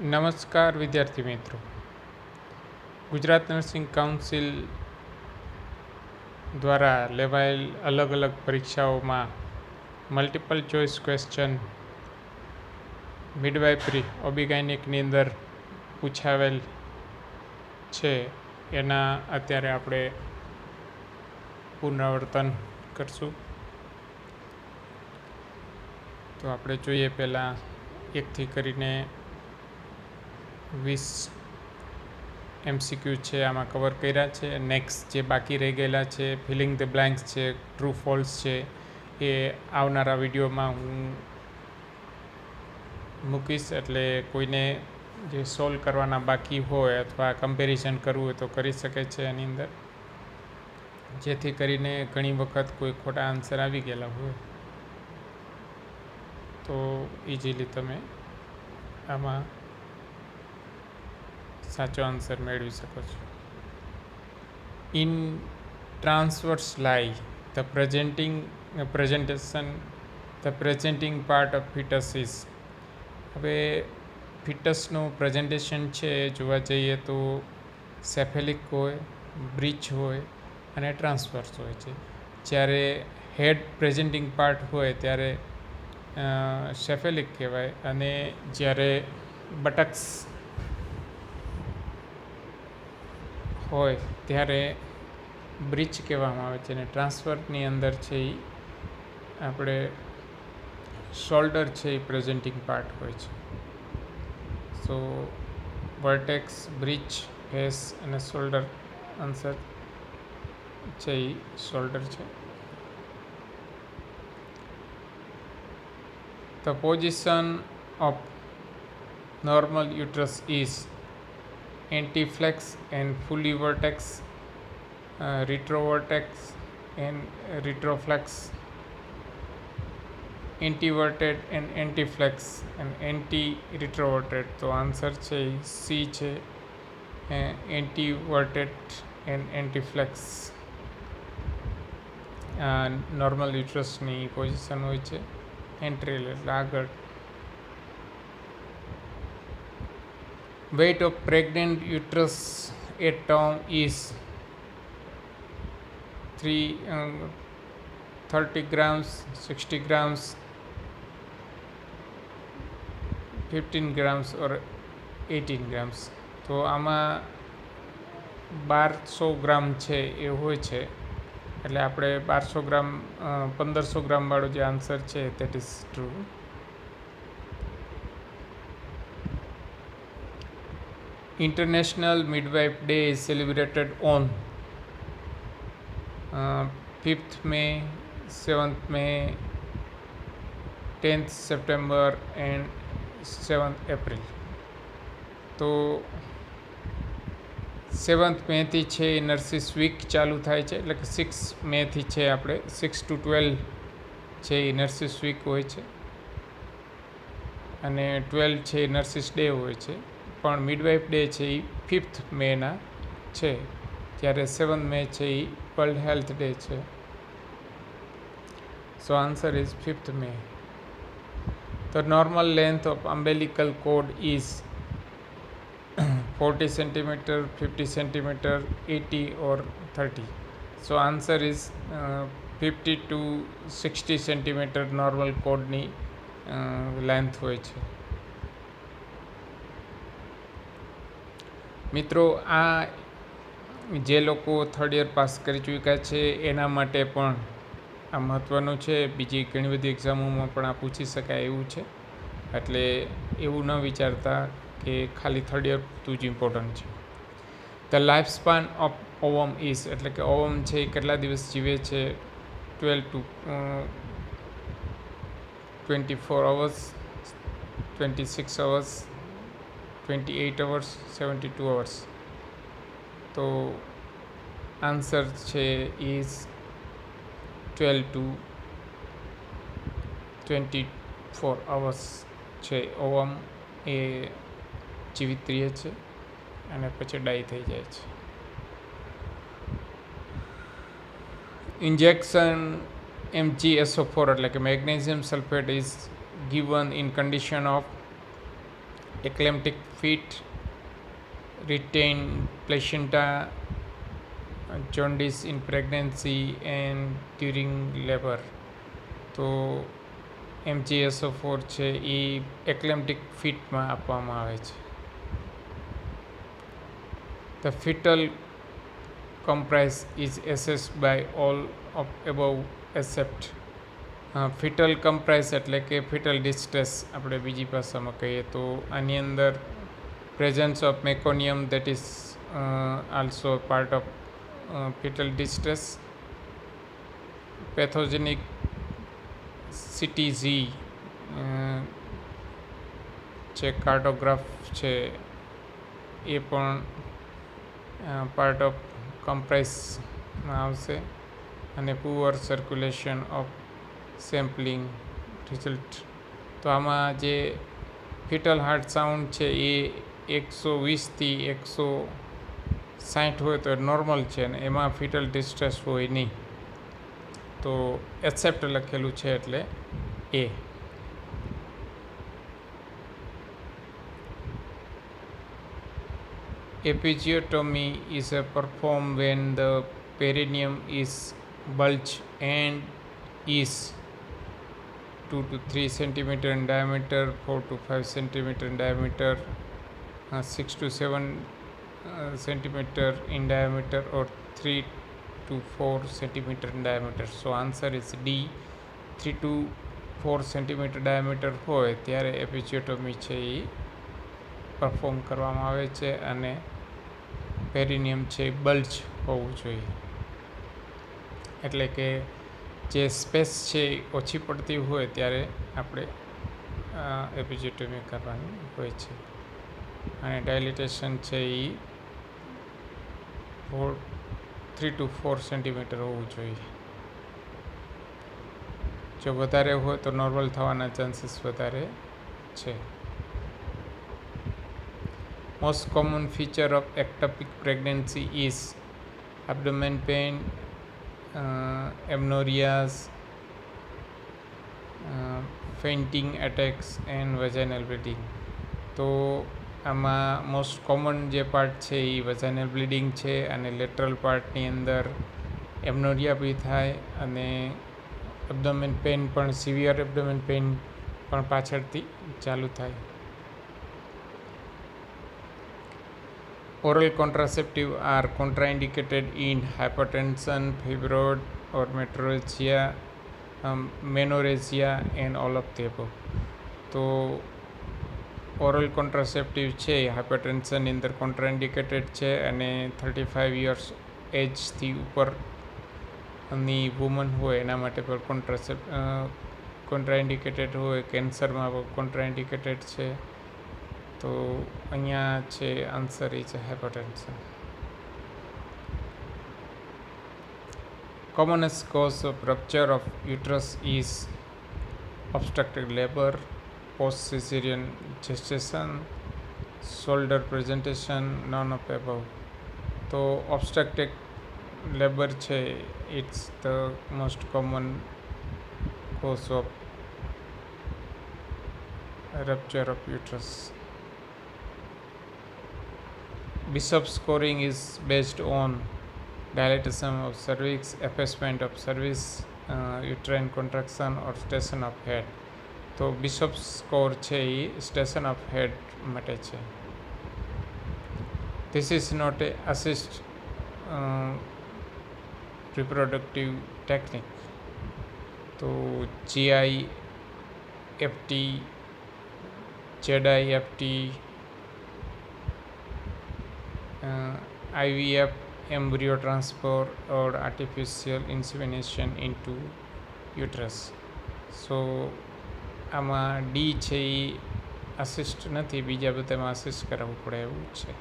નમસ્કાર વિદ્યાર્થી મિત્રો. ગુજરાત નર્સિંગ કાઉન્સિલ દ્વારા લેવાયેલ અલગ અલગ પરીક્ષાઓમાં મલ્ટિપલ ચોઇસ ક્વેશ્ચન મિડવાઇફરી ઓબીગાયનિકની અંદર પૂછાવેલ છે એના અત્યારે આપણે પુનરાવર્તન કરશું. તો આપણે જોઈએ પહેલાં એકથી કરીને 20 MCQ છે આમાં કવર કર્યા છે. નેક્સ્ટ જે બાકી રહી ગયેલા છે, ફિલિંગ ધ બ્લેન્ક્સ છે, ટ્રુ ફોલ્સ છે, એ આવનારા વિડીયોમાં હું મૂકીશ. એટલે કોઈને જે સોલ્વ કરવાના બાકી હોય અથવા કમ્પેરિઝન કરવું હોય તો કરી શકે છે એની અંદર, જેથી કરીને ઘણી વખત કોઈ ખોટા આન્સર આવી ગયેલા હોય તો ઇઝીલી તમે આમાં સાચો આન્સર મેળવી શકો છો. In transverse lie the presenting part of fetus is. હવે ફિટસનું પ્રેઝન્ટેશન છે જોવા જઈએ તો સેફેલિક હોય, બ્રીચ હોય અને ટ્રાન્સવર્સ હોય છે. જ્યારે હેડ પ્રેઝન્ટિંગ પાર્ટ હોય ત્યારે સેફેલિક કહેવાય, અને જ્યારે બટક્સ હોય ત્યારે બ્રીચ કહેવામાં આવે છે. અને ટ્રાન્સફરની અંદર છે એ આપણે શોલ્ડર છે એ પ્રેઝન્ટિંગ પાર્ટ હોય છે. સો વર્ટેક્સ, બ્રીચ, ફેસ અને શોલ્ડર, આન્સર છે એ શોલ્ડર છે. The position of normal uterus is antiflex and fully vertex, retrovertex and retroflex, antiverted and antiflex and anti-retroverted. તો આન્સર છે સી છે, એન્ટીવર્ટેડ એન્ડ એન્ટીફ્લેક્સ નોર્મલ યુટ્રસની પોઝિશન હોય છે. એન્ટ્રીલ એટલે આગળ. weight of pregnant uterus at term is 30 grams, 60 grams, 15 grams or 18 grams. તો આમાં 1200 ગ્રામ છે એ હોય છે, એટલે આપણે 1200 ગ્રામ 1500 ગ્રામવાળો જે આન્સર છે that is true. International Midwife Day is celebrated on 5th May, 7th May, 10th September and 7th April. તો 7th મેથી છે એ નર્સિસ વીક ચાલુ થાય છે, એટલે કે 6 મેથી છે આપણે 6 to 12 છે એ નર્સિસ વીક હોય છે, અને 12 છે એ નર્સિસ ડે હોય છે. પણ મિડવાઇફ ડે છે એ 5th મેના છે, જ્યારે 7th મે છે એ વર્લ્ડ હેલ્થ ડે છે. So answer is 5th May. The normal length of umbilical cord is 40 cm, 50 cm, 80 or 30. So answer is 50 to 60 cm normal cordની length હોય છે. મિત્રો, આ જે લોકો 3rd યર પાસ કરી ચૂક્યા છે એના માટે પણ આ મહત્ત્વનું છે. બીજી ઘણી બધી એક્ઝામોમાં પણ આ પૂછી શકાય એવું છે, એટલે એવું ન વિચારતા કે ખાલી 3rd યર પૂરતું જ ઇમ્પોર્ટન્ટ છે. The life span of ઓવમ is, એટલે કે ઓવમ છે એ કેટલા દિવસ જીવે છે? 12 to 24 hours, 26 hours, 28 hours, 72 hours. તો આન્સર છે ઇઝ 12 to 24 hours છે. ઓવમ એ જીવિત રહે છે અને પછી ડાઈ થઈ જાય છે. ઇન્જેક્શન MgSO4 એટલે કે magnesium sulphate is given in condition of Eclamptic feet, retained placenta, jaundice in pregnancy and during labor. તો MgSO4 છે એ એક્લેમ્પ્ટિક ફીટમાં આપવામાં આવે છે. The fetal comprise is assessed by all of above except fetal compromise એટલે કે foetal distress આપણે બીજી ભાષામાં કહીએ તો આની અંદર presence of meconium that is also part of fetal distress. Pathogenic CTG જે કાર્ડોગ્રાફ છે એ પણ પાર્ટ ઓફ કમ્પ્રાઇઝમાં આવશે. અને poor circulation of sampling result. તો આમાં જે ફિટલ હાર્ટ સાઉન્ડ છે એ 120થી 160 હોય તો નોર્મલ છે અને એમાં ફિટલ ડિસ્ટ્રેસ હોય નહીં. તો એક્સેપ્ટ લખેલું છે એટલે એ. Episiotomy is performed when the perineum is bulged and is 2 to 3 cm in diameter, 4 to 5 cm in diameter, 6 to 7 cm in diameter, or 3 to 4 cm in diameter. So answer is D. 3 to 4 cm diameter હોય ત્યારે એપિસિયોટોમી છે એ perform કરવામાં આવે છે અને પેરિનિયમ છે બલ્જ હોવું જોઈએ. એટલે કે જે સ્પેસ છે એ ઓછી પડતી હોય ત્યારે આપણે એપિસિયોટોમી કરવાની હોય છે. અને ડાયલિટેશન છે એ 3 to 4 સેન્ટીમીટર હોવું જોઈએ. જો વધારે હોય તો નોર્મલ થવાના ચાન્સીસ વધારે છે. Most common feature of ectopic pregnancy is abdomen pain, amenorrheas, fainting attacks and vaginal bleeding. તો આમાં મોસ્ટ કોમન જે પાર્ટ છે એ વેજાઇનલ બ્લીડિંગ છે અને લેટરલ પાર્ટની અંદર એમનોરિયા બી થાય અને એબ્ડોમેન પેઇન પણ સિવિયર એબ્ડોમેન પેઇન પણ પાછળથી ચાલુ થાય. Oral contraceptives are contraindicated in hypertension, fibroid or menorrhagia and all of the above. તો ઓરલ કોન્ટ્રાસેપ્ટિવ છે હાઇપરટેન્શનની અંદર કોન્ટ્રાઇન્ડિકેટેડ છે અને 35 યર્સ એજથી ઉપરની વુમન હોય એના માટે પણ કોન્ટ્રાઇન્ડિકેટેડ હોય. કેન્સરમાં પણ કોન્ટ્રાઇન્ડિકેટેડ છે. તો અહીંયા છે આન્સર એ છે hypertension. Commonest cause of rupture of uterus is obstructed labor, post-cesarean gestation, shoulder presentation, none of above. તો obstructed labor છે it's the most common cause of rupture of uterus. Bishop scoring is based on dilatation of cervix, effacement of cervix, uterine contraction or station of head. તો Bishop score છે એ station of head માટે છે. This is not a assist reproductive technique. તો GIFT, ZIFT, IVF, embryo transfer or artificial insemination into uterus. સો આમાં D છે એ assist નથી, બીજા બધામાં અસિસ્ટ કરાવવું પડે એવું છે.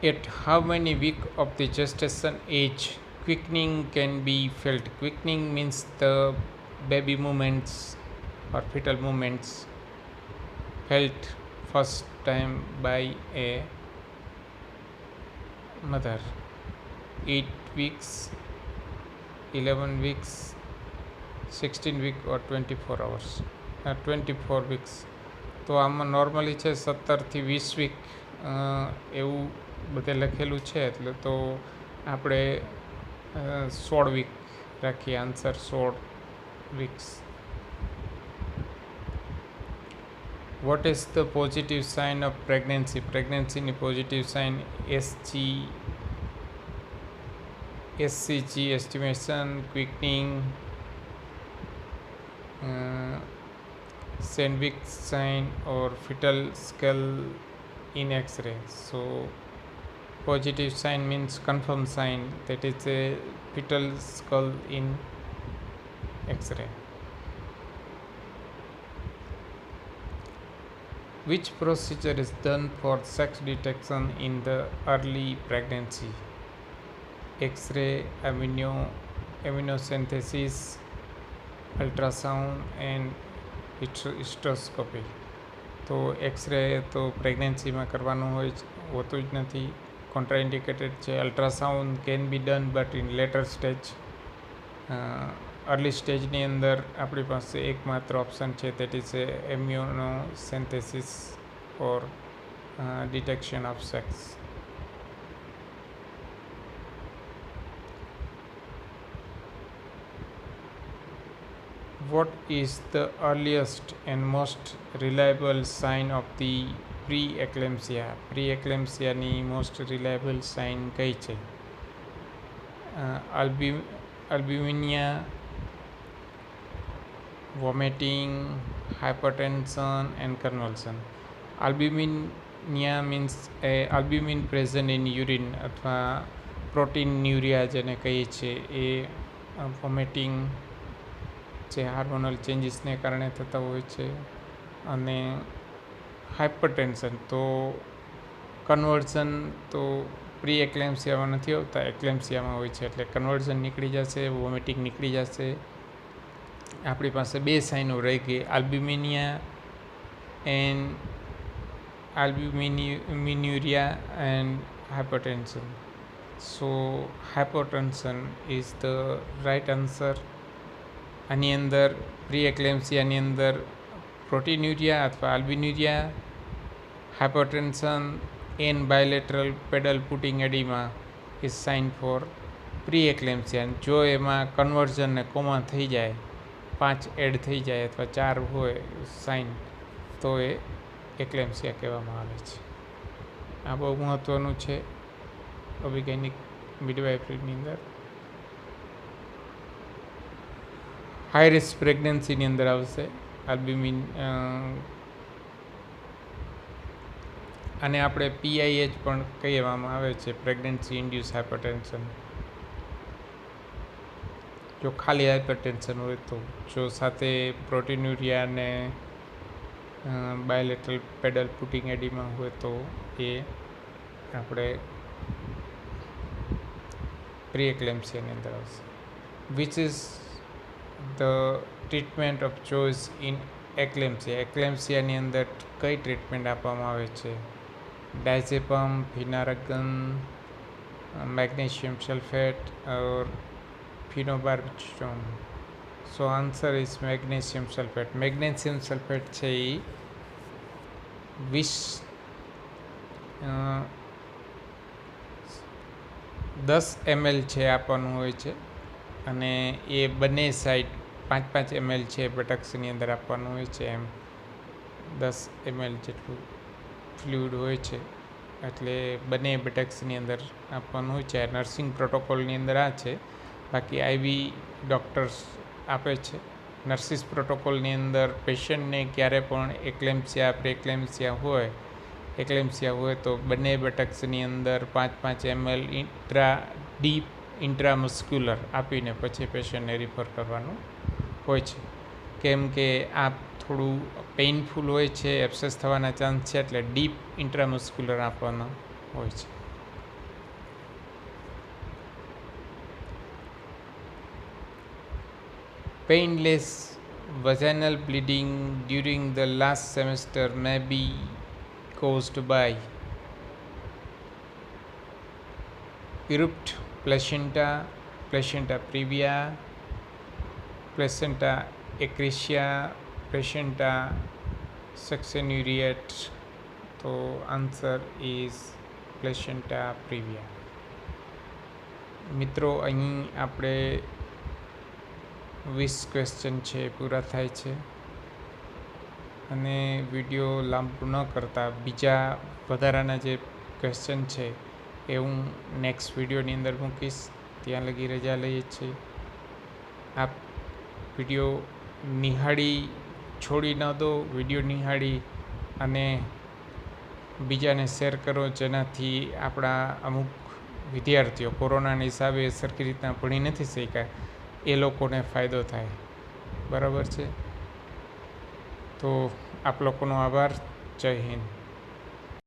At how many weeks of the gestation age quickening can be felt? Quickening means the baby movements or fetal movements felt first time by a mother. 8 weeks, 11 weeks, 16 week or 24 hours 24 weeks. તો આમાં normally છે 17થી 20 week એવું બધે લખેલું છે, એટલે તો આપણે 16 વીક રાખીએ. Answer 16 weeks. What is the positive sign of pregnancy? પ્રેગ્નન્સીની positive sign SCG estimation, quickening, Sandvik sign or fetal skull in X-ray. So positive sign means confirmed sign, that is a fetal skull in X-ray. Which procedure is done for sex detection in the early pregnancy? X-ray, amniocentesis, ultrasound and હિસ્ટ્રોસ્કોપી. તો x ray તો પ્રેગ્નન્સીમાં કરવાનું હોતું જ નથી, contraindicated છે. Ultrasound can be done but in later stage. Early સ્ટેજની અંદર આપણી પાસે એકમાત્ર ઓપ્શન છે, that is amniocentesis or detection of sex. What is the earliest and most reliable sign of the pre-eclampsia? Pre-eclampsiaની most reliable sign કઈ છે? Albuminia, vomiting, hypertension and convulsion. Albuminia means albumin present in urine અથવા પ્રોટીન્યુરિયા જેને કહીએ છીએ એ, vomiting જે હાર્મોનલ ચેન્જીસને કારણે થતા હોય છે, અને હાઇપરટેન્શન. તો કન્વર્ઝન તો પ્રી એક્લેમ્સિયામાં નથી આવતા, એક્લેમ્સિયામાં હોય છે. એટલે કન્વર્ઝન નીકળી જશે, વોમિટિંગ નીકળી જશે. આપણી પાસે બે સાઇનો રહી ગઈ, આલ્બ્યુમિનિયા and albuminuria and hypertension. So hypertension is the right answer. આની અંદર પ્રી એક્લેમ્સિયાની અંદર પ્રોટીન્યુરિયા અથવા albuminuria, hypertension an bilateral pedal pitting edema is sign for pre eclampsia. જો એમાં કન્વર્ઝન ને કોમા થઈ જાય, 5 એડ થઈ જાય અથવા 4 હોય સાઇન, તો એ એક્લેમ્સિયા કહેવામાં આવે છે. આ બહુ મહત્ત્વનું છે ઓબીગેનિક મિડવાઇફરીની અંદર. હાઈ રિસ્ક પ્રેગ્નન્સીની અંદર આવશે આલ્બ્યુમિન. અને આપણે PIH પણ કહેવામાં આવે છે, પ્રેગ્નન્સી ઇન્ડ્યુસ હાઇપરટેન્શન. જો ખાલી હાઇપરટેન્શન હોય તો. જો સાથે પ્રોટીન્યુરિયા અને બાયલેટરલ પેડલ પુટિંગ એડીમાં હોય તો એ આપણે પ્રી એક્લેમ્સિયાની અંદર આવશે. Which is the treatment of choice in eclampsia? એક્લેમ્સિયાની અંદર કઈ ટ્રીટમેન્ટ આપવામાં આવે છે? Diazepam, phenergan, magnesium sulphate or phenobarbitone. So answer is magnesium sulphate. Magnesium sulphate છે એ 10 ml છે આપવાનું હોય છે, અને એ બંને સાઈડ 5-5 ml છે બટક્સની અંદર આપવાનું હોય છે. એમ 10 ml જેટલું ફ્લુઇડ હોય છે, એટલે બંને બટક્સની અંદર આપવાનું હોય છે. નર્સિંગ પ્રોટોકોલની અંદર આ છે. બાકી IV ડૉક્ટર્સ આપે છે. નર્સિસ પ્રોટોકોલની અંદર પેશન્ટને ક્યારે પણ એક્લેમ્સિયા હોય તો બંને બટક્સની અંદર 5-5 ml ડીપ ઇન્ટ્રામસ્ક્યુલર આપીને પછી પેશન્ટને રિફર કરવાનું હોય છે. કેમ કે આ થોડું પેઇનફુલ હોય છે, એબ્સેસ થવાના ચાન્સ છે, એટલે ડીપ ઇન્ટ્રામસ્ક્યુલર આપવાનો હોય છે. Painless vaginal bleeding during the last semester may be caused by erupted placenta, placenta previa, placenta accreta, placenta succenturiate. તો આન્સર ઇઝ પ્લેસેન્ટા પ્રિવિયા. મિત્રો, અહીં આપણે 20 ક્વેશ્ચન છે પૂરા થાય છે. અને વિડીયો લાંબો ન કરતા બીજા વધારાના જે ક્વેશ્ચન છે એ હું નેક્સ્ટ વિડીયોની અંદર મૂકીશ. ત્યાં લગી રજા લઈએ છીએ. આપ વિડીયો નિહાળી છોડી ન દો. વિડીયો નિહાળી અને બીજાને શેર કરો, જેનાથી આપણા અમુક વિદ્યાર્થીઓ કોરોનાના હિસાબે સરખી રીતના ભણી નથી શક્યા, એ લોકોને ફાયદો થાય. બરાબર છે? તો આપ લોકોનો આભાર. જય હિન્દ.